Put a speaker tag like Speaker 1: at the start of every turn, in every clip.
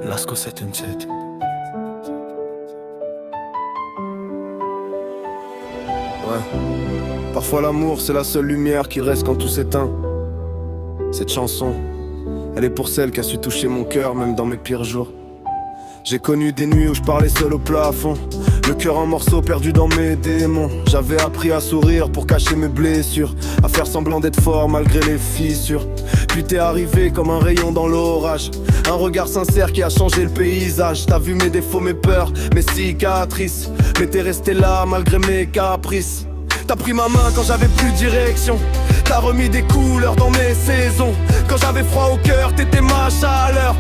Speaker 1: Las cosette încet. Ouais. Parfois l'amour c'est la seule lumière qui reste quand tout s'éteint. Cette chanson, elle est pour celle qui a su toucher mon cœur même dans mes pires jours. J'ai connu des nuits où je parlais seul au plafond, le cœur en morceaux perdu dans mes démons. J'avais appris à sourire pour cacher mes blessures, à faire semblant d'être fort malgré les fissures. Puis t'es arrivé comme un rayon dans l'orage, un regard sincère qui a changé le paysage. T'as vu mes défauts, mes peurs, mes cicatrices, mais t'es resté là malgré mes caprices. T'as pris ma main quand j'avais plus de direction, t'as remis des couleurs dans mes saisons. Quand j'avais froid au cœur, t'étais ma chaleur,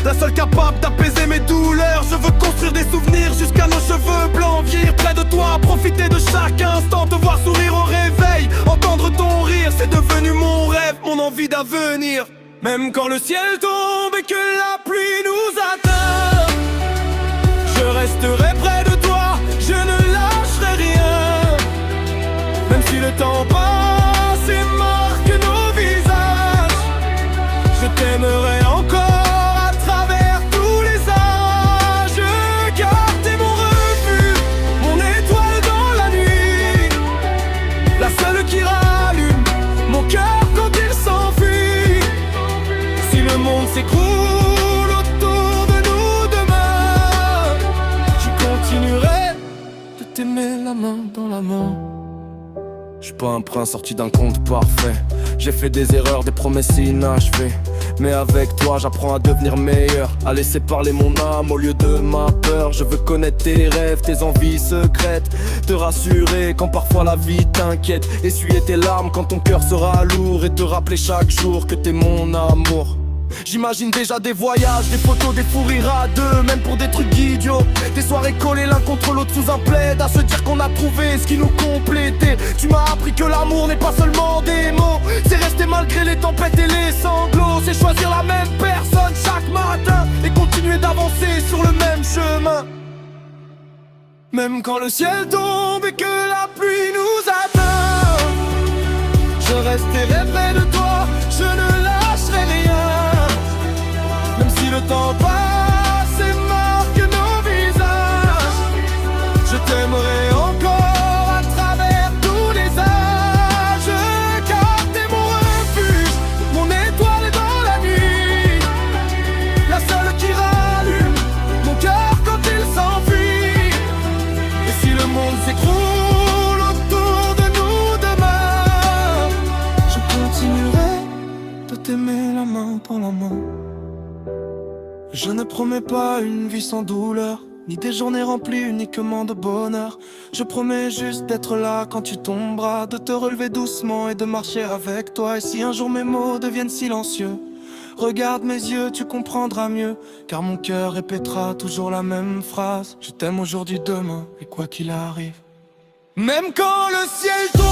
Speaker 1: la seule capable d'apaiser mes douleurs. Je veux construire des souvenirs jusqu'à nos cheveux blancs, vieillir près de toi, profiter de chaque instant, te voir sourire au réveil, entendre ton rire, c'est devenu mon rêve, mon envie d'avenir. Même quand le ciel tombe et que la pluie nous atteint, je resterai près de toi, je ne lâcherai rien. Même si le temps passe et marque nos visages, je t'aimerai encore. S'écroule autour de nous demain, je continuerai de t'aimer la main dans la main. Je suis pas un prince sorti d'un conte parfait, j'ai fait des erreurs, des promesses inachevées. Mais avec toi j'apprends à devenir meilleur, à laisser parler mon âme au lieu de ma peur. Je veux connaître tes rêves, tes envies secrètes, te rassurer quand parfois la vie t'inquiète, essuyer tes larmes quand ton cœur sera lourd, et te rappeler chaque jour que t'es mon amour. J'imagine déjà des voyages, des photos, des fous rires à deux, même pour des trucs idiots. Des soirées collées l'un contre l'autre sous un plaid, à se dire qu'on a trouvé ce qui nous complétait. Tu m'as appris que l'amour n'est pas seulement des mots, c'est rester malgré les tempêtes et les sanglots. C'est choisir la même personne chaque matin et continuer d'avancer sur le même chemin. Même quand le ciel tombe et que la pluie nous atteint, je resterai près de toi, je ne lâcherai rien. Même si le temps passe et marque nos visages, je t'aimerai encore à travers tous les âges. Car t'es mon refuge, mon étoile dans la nuit, la seule qui rallume mon cœur quand il s'enfuit. Et si le monde s'écroule autour de nous demain, je continuerai de t'aimer la main dans la main. Je ne promets pas une vie sans douleur, ni des journées remplies uniquement de bonheur. Je promets juste d'être là quand tu tomberas, de te relever doucement et de marcher avec toi. Et si un jour mes mots deviennent silencieux, regarde mes yeux, tu comprendras mieux. Car mon cœur répétera toujours la même phrase: je t'aime aujourd'hui, demain, et quoi qu'il arrive. Même quand le ciel tombe,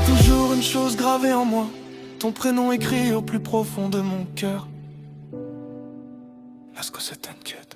Speaker 1: toujours une chose gravée en moi, ton prénom écrit au plus profond de mon cœur. Las cosette încet.